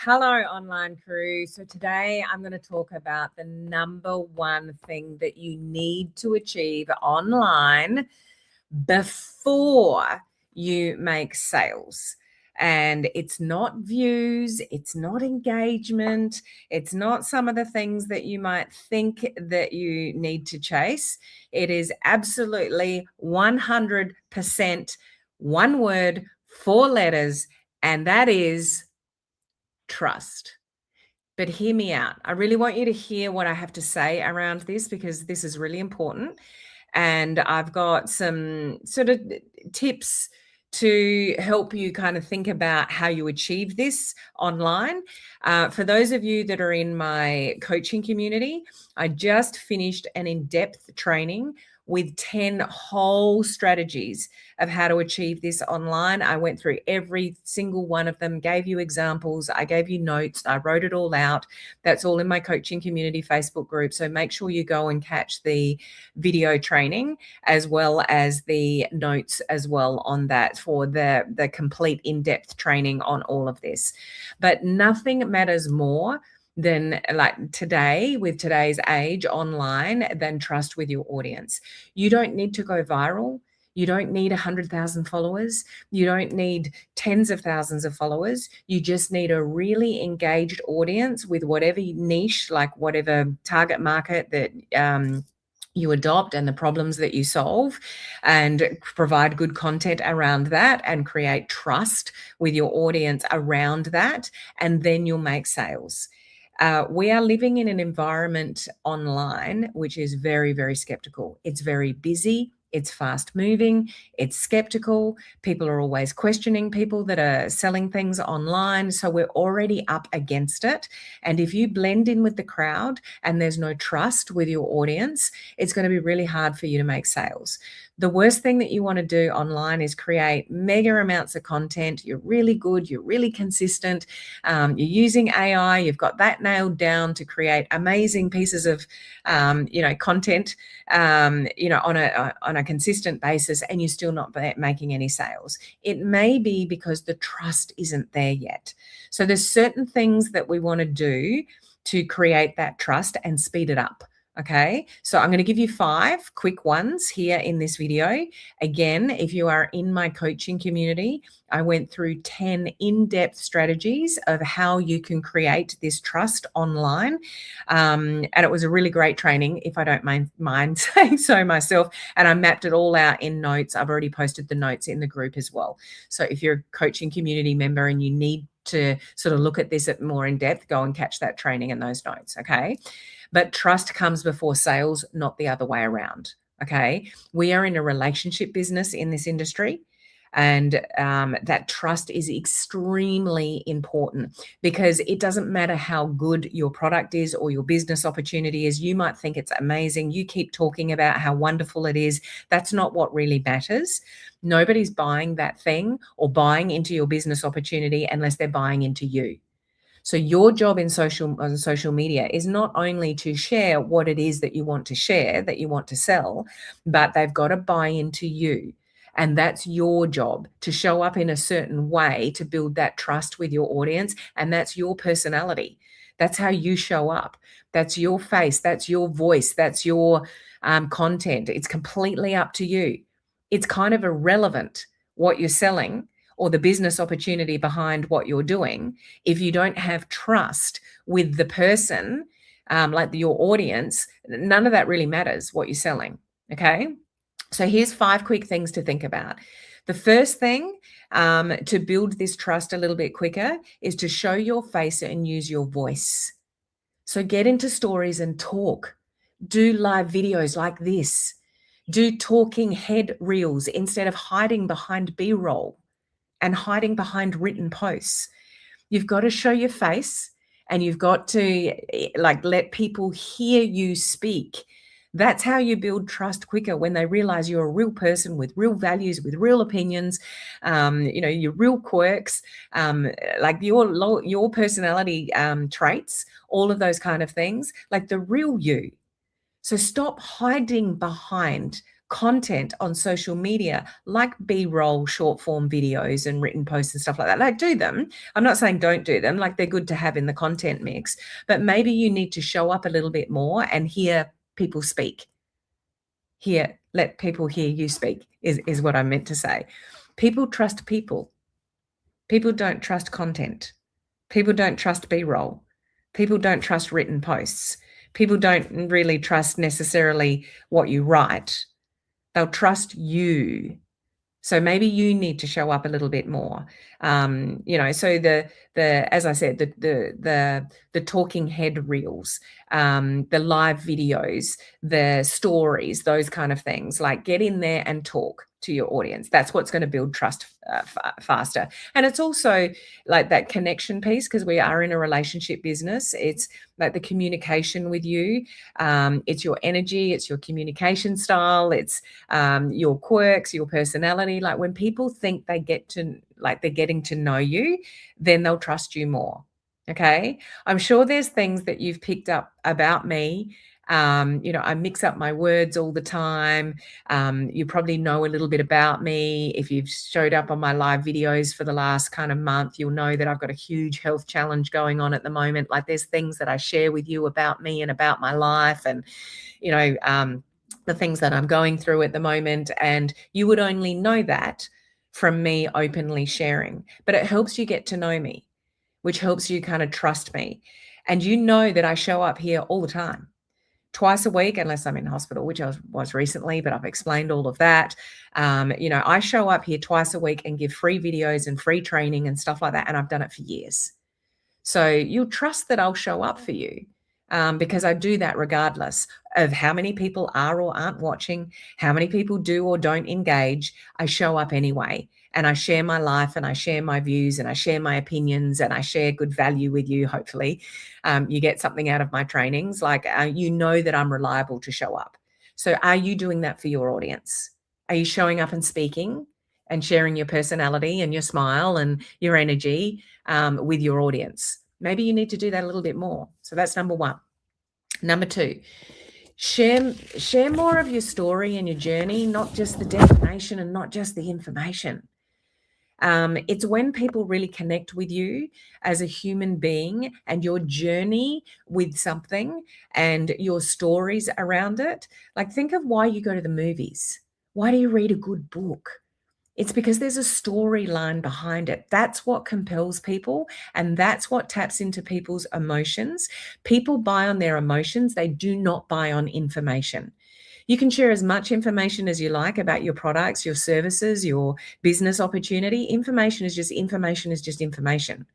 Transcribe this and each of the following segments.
Hello, online crew. So today I'm going to talk about the number one thing that you need to achieve online before you make sales. And it's not views, it's not engagement, it's not some of the things that you might think that you need to chase. It is absolutely 100% one word, 4 letters, and that is trust. But hear me out. I really want you to hear what I have to say around this because this is really important. And I've got some sort of tips to help you kind of think about how you achieve this online. For those of you that are in my coaching community, I just finished an in-depth training with 10 whole strategies of how to achieve this online. I went through every single one of them, gave you examples, I gave you notes, I wrote it all out. That's all in my coaching community Facebook group. So make sure you go and catch the video training as well as the notes as well on that for the complete in-depth training on all of this. But nothing matters more than like today, with today's age online, than trust with your audience. You don't need to go viral. You don't need 100,000 followers. You don't need tens of thousands of followers. You just need a really engaged audience with whatever niche, like whatever target market that you adopt and the problems that you solve, and provide good content around that and create trust with your audience around that. And then you'll make sales. We are living in an environment online which is very, very skeptical. It's very busy. It's fast moving. It's skeptical. People are always questioning people that are selling things online. So we're already up against it. And if you blend in with the crowd and there's no trust with your audience, it's going to be really hard for you to make sales. The worst thing that you want to do online is create mega amounts of content. You're really good. You're really consistent. You're using AI. You've got that nailed down to create amazing pieces of, content, on a consistent basis, and you're still not making any sales. It may be because the trust isn't there yet. So there's certain things that we want to do to create that trust and speed it up. Okay, so I'm going to give you 5 quick ones here in this video. Again, if you are in my coaching community, I went through 10 in-depth strategies of how you can create this trust online. And it was a really great training, if I don't mind saying so myself. And I mapped it all out in notes. I've already posted the notes in the group as well. So if you're a coaching community member and you need to sort of look at this at more in depth, go and catch that training and those notes. Okay. But trust comes before sales, not the other way around. Okay. We are in a relationship business in this industry. And that trust is extremely important, because it doesn't matter how good your product is or your business opportunity is. You might think it's amazing. You keep talking about how wonderful it is. That's not what really matters. Nobody's buying that thing or buying into your business opportunity unless they're buying into you. So your job on social media is not only to share what it is that you want to share, that you want to sell, but they've got to buy into you. And that's your job, to show up in a certain way to build that trust with your audience. And that's your personality. That's how you show up. That's your face. That's your voice. That's your content. It's completely up to you. It's kind of irrelevant what you're selling or the business opportunity behind what you're doing if you don't have trust with the person, like your audience. None of that really matters, what you're selling. Okay. So here's 5 quick things to think about. The first thing to build this trust a little bit quicker is to show your face and use your voice. So get into stories and talk. Do live videos like this. Do talking head reels instead of hiding behind B-roll and hiding behind written posts. You've got to show your face, and you've got to let people hear you speak. That's how you build trust quicker, when they realize you're a real person with real values, with real opinions, your real quirks, like your personality traits, all of those kind of things, like the real you. So stop hiding behind content on social media, like B-roll, short form videos and written posts and stuff like that. Like, do them. I'm not saying don't do them. Like, they're good to have in the content mix, but maybe you need to show up a little bit more and hear people speak. Let people hear you speak is what I meant to say. People trust people. People don't trust content. People don't trust B-roll. People don't trust written posts. People don't really trust necessarily what you write. They'll trust you. So maybe you need to show up a little bit more. So the as I said, the talking head reels, the live videos, the stories, those kind of things. Like, get in there and talk to your audience. That's what's going to build trust faster. And it's also like that connection piece, because we are in a relationship business. It's like the communication with you. It's your energy, it's your communication style, it's your quirks, your personality. Like, when people think they're getting to know you, then they'll trust you more. Okay. I'm sure there's things that you've picked up about me. I mix up my words all the time. You probably know a little bit about me. If you've showed up on my live videos for the last kind of month, you'll know that I've got a huge health challenge going on at the moment. Like, there's things that I share with you about me and about my life, and, the things that I'm going through at the moment. And you would only know that from me openly sharing, but it helps you get to know me, which helps you kind of trust me. And you know that I show up here all the time, twice a week, unless I'm in hospital, which I was recently, but I've explained all of that. I show up here twice a week and give free videos and free training and stuff like that. And I've done it for years. So you'll trust that I'll show up for you, because I do that regardless of how many people are or aren't watching, how many people do or don't engage. I show up anyway, and I share my life, and I share my views, and I share my opinions, and I share good value with you. Hopefully, you get something out of my trainings. Like, that I'm reliable to show up. So are you doing that for your audience? Are you showing up and speaking and sharing your personality and your smile and your energy with your audience? Maybe you need to do that a little bit more. So that's number one. Number two, share more of your story and your journey, not just the destination and not just the information. It's when people really connect with you as a human being and your journey with something and your stories around it. Like, think of why you go to the movies. Why do you read a good book? It's because there's a storyline behind it. That's what compels people, and that's what taps into people's emotions. People buy on their emotions. They do not buy on information. You can share as much information as you like about your products, your services, your business opportunity. Information is just information.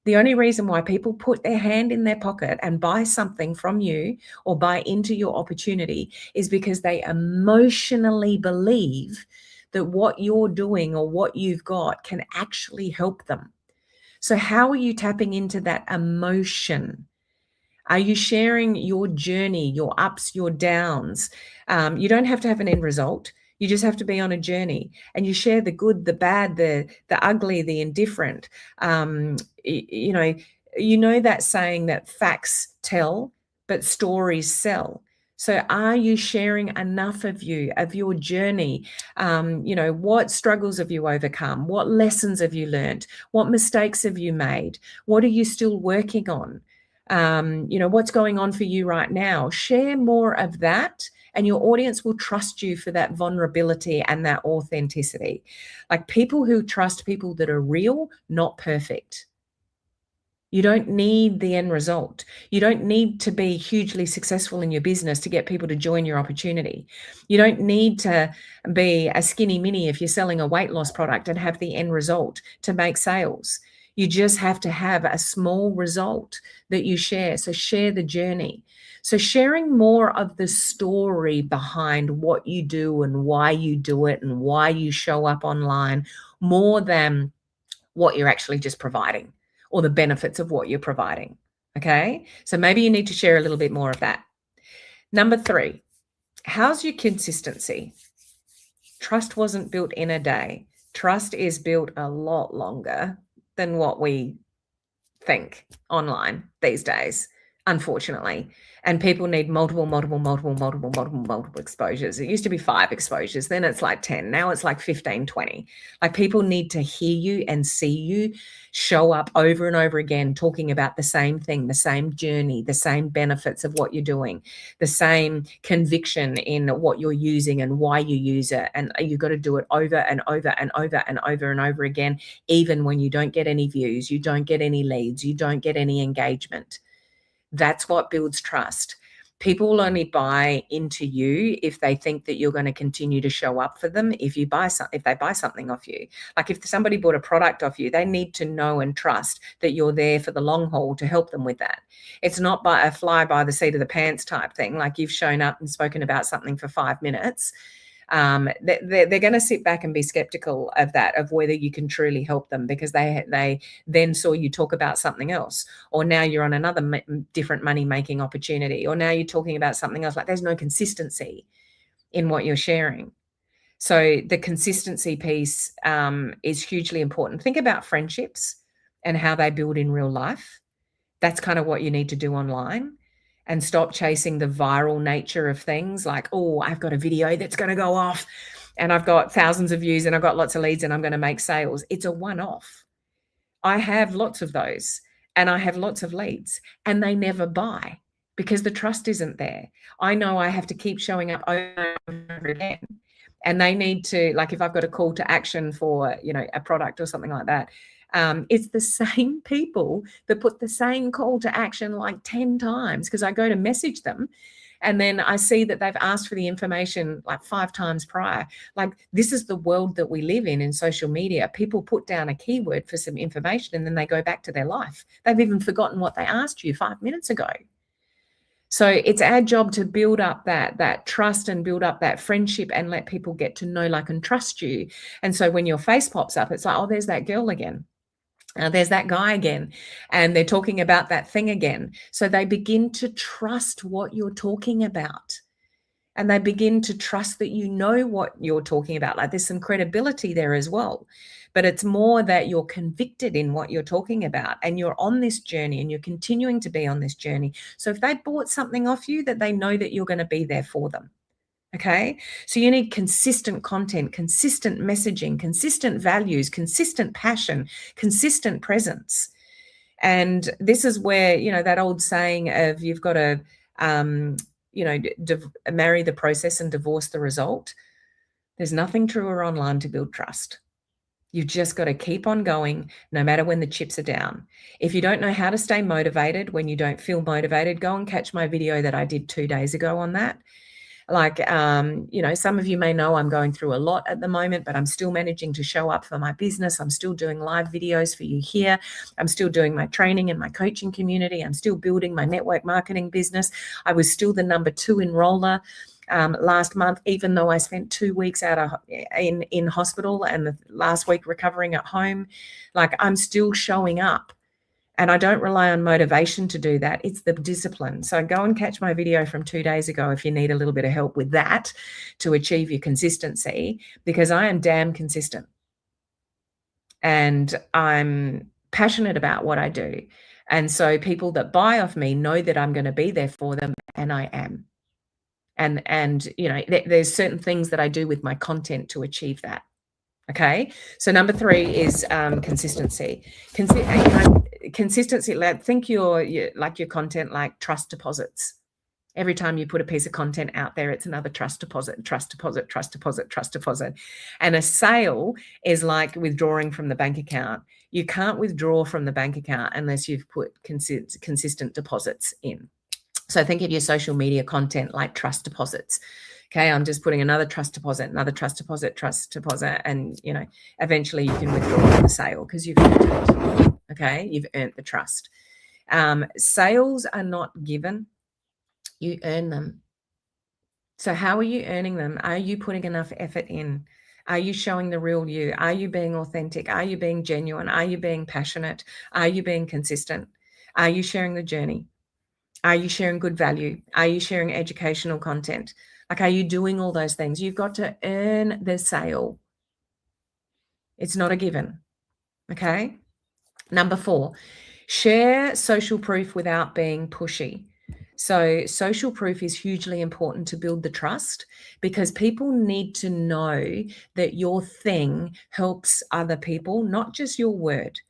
The only reason why people put their hand in their pocket and buy something from you or buy into your opportunity is because they emotionally believe that what you're doing or what you've got can actually help them. So how are you tapping into that emotion? Are you sharing your journey, your ups, your downs? You don't have to have an end result. You just have to be on a journey, and you share the good, the bad, the ugly, the indifferent. You know that saying that facts tell, but stories sell. So are you sharing enough of your journey? What struggles have you overcome? What lessons have you learned? What mistakes have you made? What are you still working on? What's going on for you right now? Share more of that, and your audience will trust you for that vulnerability and that authenticity. Like, people who trust people that are real, not perfect. You don't need the end result. You don't need to be hugely successful in your business to get people to join your opportunity. You don't need to be a skinny mini if you're selling a weight loss product and have the end result to make sales. You just have to have a small result that you share. So share the journey. So sharing more of the story behind what you do and why you do it and why you show up online, more than what you're actually just providing or the benefits of what you're providing. Okay. So maybe you need to share a little bit more of that. Number three, how's your consistency? Trust wasn't built in a day. Trust is built a lot longer than what we think online these days. unfortunately. And people need multiple exposures. It used to be 5 exposures, then it's like 10. Now it's like 15, 20. Like, people need to hear you and see you show up over and over again, talking about the same thing, the same journey, the same benefits of what you're doing, the same conviction in what you're using and why you use it. And you've got to do it over and over and over and over and over again, even when you don't get any views, you don't get any leads, you don't get any engagement. That's what builds trust. People will only buy into you if they think that you're going to continue to show up for them. If they buy something off you, like if somebody bought a product off you, they need to know and trust that you're there for the long haul to help them with that. It's not by a fly by the seat of the pants type thing. Like, you've shown up and spoken about something for 5 minutes. They're going to sit back and be skeptical of that, of whether you can truly help them, because they then saw you talk about something else, or now you're on another different money making opportunity, or now you're talking about something else. Like, there's no consistency in what you're sharing. So the consistency piece is hugely important. Think about friendships and how they build in real life. That's kind of what you need to do online. And stop chasing the viral nature of things, like, oh, I've got a video that's going to go off and I've got thousands of views and I've got lots of leads and I'm going to make sales. It's a one-off. I have lots of those and I have lots of leads, and they never buy because the trust isn't there. I know I have to keep showing up over and over again. And they need to, like, if I've got a call to action for, a product or something like that, it's the same people that put the same call to action like 10 times, because I go to message them and then I see that they've asked for the information like 5 times prior. Like, this is the world that we live in social media. People put down a keyword for some information and then they go back to their life. They've even forgotten what they asked you 5 minutes ago. So it's our job to build up that trust and build up that friendship and let people get to know, like, and trust you. And so when your face pops up, it's like, oh, there's that girl again. There's that guy again, and they're talking about that thing again. So they begin to trust what you're talking about, and they begin to trust that you know what you're talking about. Like, there's some credibility there as well, but it's more that you're convicted in what you're talking about, and you're on this journey and you're continuing to be on this journey. So if they bought something off you, that they know that you're going to be there for them. Okay, so you need consistent content, consistent messaging, consistent values, consistent passion, consistent presence. And this is where, that old saying of you've got to, marry the process and divorce the result. There's nothing truer online to build trust. You've just got to keep on going, no matter when the chips are down. If you don't know how to stay motivated when you don't feel motivated, go and catch my video that I did 2 days ago on that. Like, some of you may know I'm going through a lot at the moment, but I'm still managing to show up for my business. I'm still doing live videos for you here. I'm still doing my training and my coaching community. I'm still building my network marketing business. I was still the number 2 enroller last month, even though I spent 2 weeks in hospital and the last week recovering at home. Like, I'm still showing up. And I don't rely on motivation to do that. It's the discipline. So go and catch my video from 2 days ago if you need a little bit of help with that to achieve your consistency, because I am damn consistent. And I'm passionate about what I do. And so people that buy off me know that I'm going to be there for them, and I am. And there's certain things that I do with my content to achieve that. Okay, so number 3 is consistency. Consistency. Think your content like trust deposits. Every time you put a piece of content out there, it's another trust deposit, trust deposit, trust deposit, trust deposit. And a sale is like withdrawing from the bank account. You can't withdraw from the bank account unless you've put consistent deposits in. So think of your social media content like trust deposits. Okay, I'm just putting another trust deposit, and eventually you can withdraw the sale because you've earned it. Okay, you've earned the trust. Sales are not given, you earn them. So how are you earning them? Are you putting enough effort in? Are you showing the real you? Are you being authentic? Are you being genuine? Are you being passionate? Are you being consistent? Are you sharing the journey? Are you sharing good value? Are you sharing educational content? Like, are you doing all those things? You've got to earn the sale. It's not a given. Okay. Number 4, Share social proof without being pushy. So social proof is hugely important to build the trust, because people need to know that your thing helps other people, not just your word.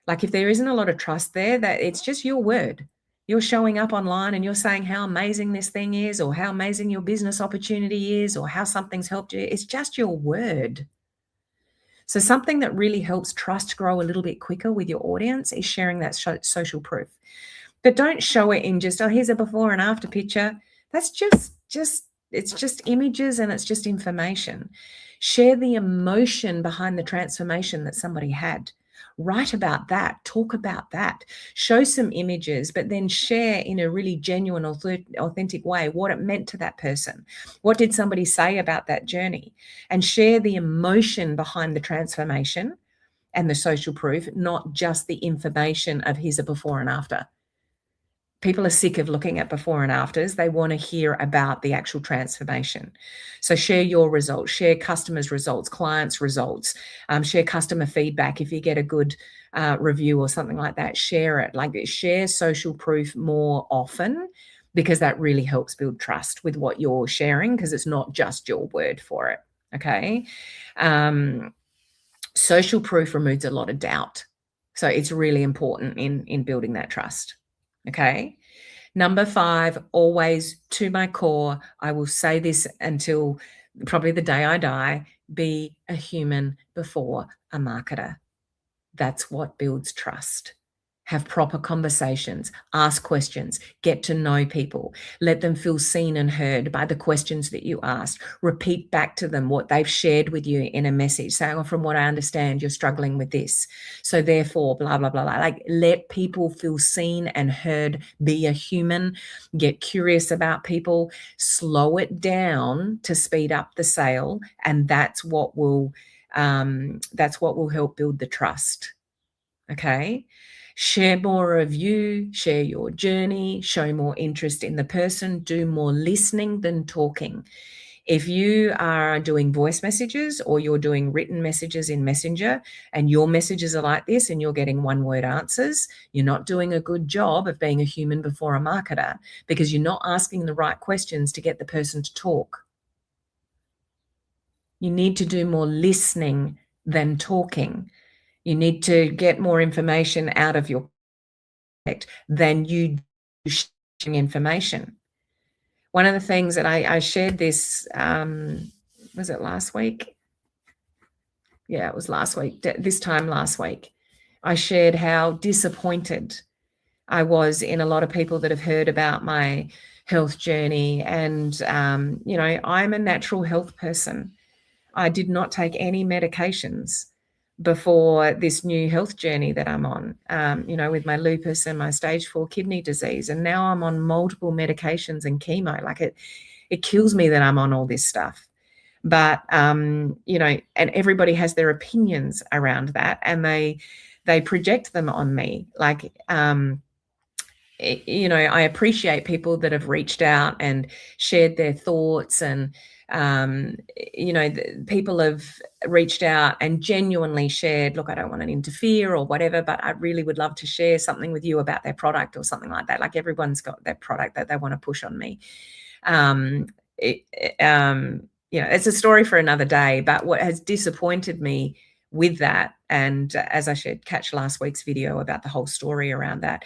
Like, if there isn't a lot of trust there, that it's just your word. You're showing up online and you're saying how amazing this thing is, or how amazing your business opportunity is, or how something's helped you. It's just your word. So something that really helps trust grow a little bit quicker with your audience is sharing that social proof. But don't show it in just, oh, here's a before and after picture. That's just it's just images and it's just information. Share the emotion behind the transformation that somebody had. Write about that, talk about that, show some images, but then share in a really genuine, authentic way what it meant to that person. What did somebody say about that journey? And share the emotion behind the transformation and the social proof, not just the information of here's a before and after. People are sick of looking at before and afters. They want to hear about the actual transformation. So share your results, share customers' results, clients' results, share customer feedback. If you get a good review or something like that, share it. Like, share social proof more often, because that really helps build trust with what you're sharing, because it's not just your word for it. Okay. Social proof removes a lot of doubt. So it's really important in building that trust. Okay. Number 5, always to my core, I will say this until probably the day I die: be a human before a marketer. That's what builds trust. Have proper conversations, ask questions, get to know people, let them feel seen and heard by the questions that you asked. Repeat back to them what they've shared with you in a message, saying, oh, from what I understand, you're struggling with this. So therefore, blah, blah, blah, blah. Like, let people feel seen and heard, be a human, get curious about people, slow it down to speed up the sale. And that's what will help build the trust. Okay. Share more of you, share your journey, show more interest in the person, do more listening than talking. If you are doing voice messages or you're doing written messages in Messenger and your messages are like this and you're getting one-word answers, you're not doing a good job of being a human before a marketer, because you're not asking the right questions to get the person to talk. You need to do more listening than talking. You need to get more information out of your product than you do sharing information. One of the things that I shared this, was it last week? Yeah, it was last week. This time last week, I shared how disappointed I was in a lot of people that have heard about my health journey. And, I'm a natural health person. I did not take any medications before this new health journey that I'm on, with my lupus and my stage 4 kidney disease. And now I'm on multiple medications and chemo. Like, it kills me that I'm on all this stuff. But, and everybody has their opinions around that, and they project them on me. Like, I appreciate people that have reached out and shared their thoughts, and people have reached out and genuinely shared, look, I don't want to interfere or whatever, but I really would love to share something with you about their product or something like that. Like, everyone's got their product that they want to push on me. It's a story for another day, but what has disappointed me with that, and as I shared, catch last week's video about the whole story around that,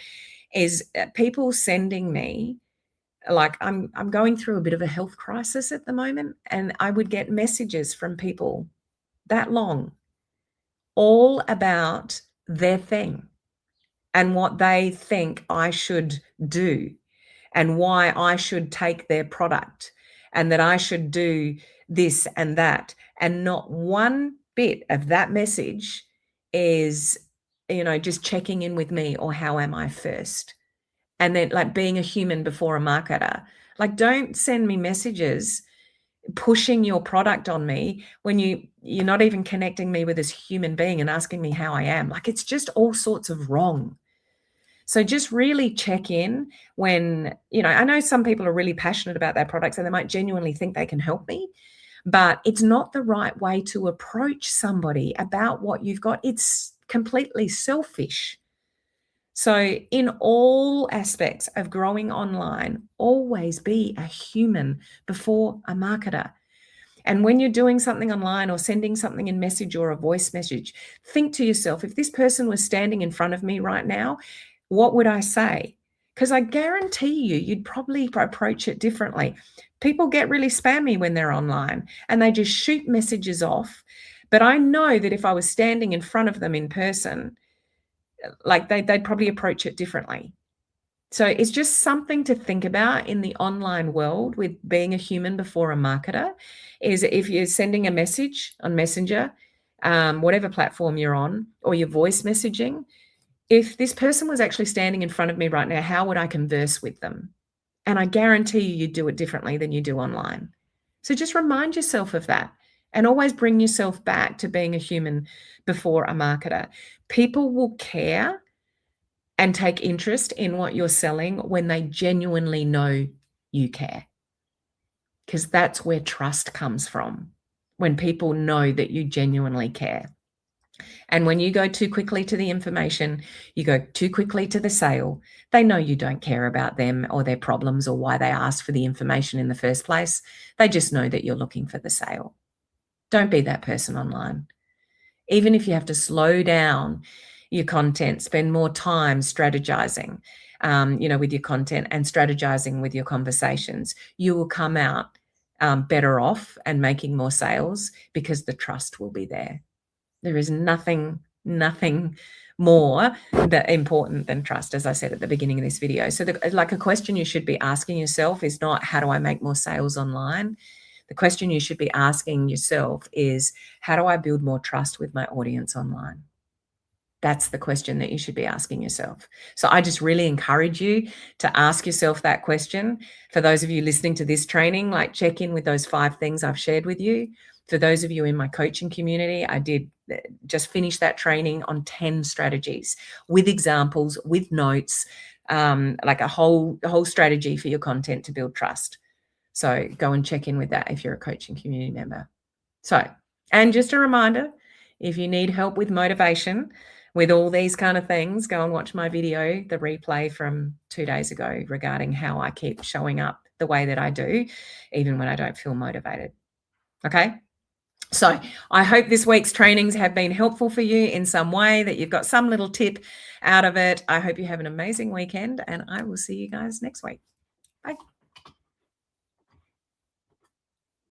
is people sending me, like, I'm going through a bit of a health crisis at the moment, and I would get messages from people that long, all about their thing and what they think I should do and why I should take their product and that I should do this and that. And not one bit of that message is, just checking in with me or how am I first. And then, like, being a human before a marketer. Like, don't send me messages pushing your product on me when you're not even connecting me with this human being and asking me how I am. Like, it's just all sorts of wrong. So just really check in when, I know some people are really passionate about their products and they might genuinely think they can help me, but it's not the right way to approach somebody about what you've got. It's completely selfish. So in all aspects of growing online, always be a human before a marketer. And when you're doing something online or sending something in message or a voice message, think to yourself, if this person was standing in front of me right now, what would I say? Because I guarantee you'd probably approach it differently. People get really spammy when they're online and they just shoot messages off. But I know that if I was standing in front of them in person, like they'd probably approach it differently. So it's just something to think about in the online world with being a human before a marketer, is if you're sending a message on Messenger, whatever platform you're on, or your voice messaging, if this person was actually standing in front of me right now, how would I converse with them? And I guarantee you'd do it differently than you do online. So just remind yourself of that and always bring yourself back to being a human before a marketer. People will care and take interest in what you're selling when they genuinely know you care. Because that's where trust comes from, when people know that you genuinely care. And when you go too quickly to the information, you go too quickly to the sale, they know you don't care about them or their problems or why they asked for the information in the first place. They just know that you're looking for the sale. Don't be that person online. Even if you have to slow down your content, spend more time strategizing, with your content and strategizing with your conversations, you will come out better off and making more sales because the trust will be there. There is nothing more important than trust, as I said at the beginning of this video. So a question you should be asking yourself is not, how do I make more sales online? The question you should be asking yourself is, how do I build more trust with my audience online? That's the question that you should be asking yourself. So I just really encourage you to ask yourself that question. For those of you listening to this training, check in with those 5 things I've shared with you. For those of you in my coaching community, I did just finish that training on 10 strategies with examples, with notes, a whole strategy for your content to build trust. So go and check in with that if you're a coaching community member. So, and just a reminder, if you need help with motivation, with all these kind of things, go and watch my video, the replay from 2 days ago, regarding how I keep showing up the way that I do, even when I don't feel motivated. Okay. So I hope this week's trainings have been helpful for you in some way, that you've got some little tip out of it. I hope you have an amazing weekend, and I will see you guys next week. Bye.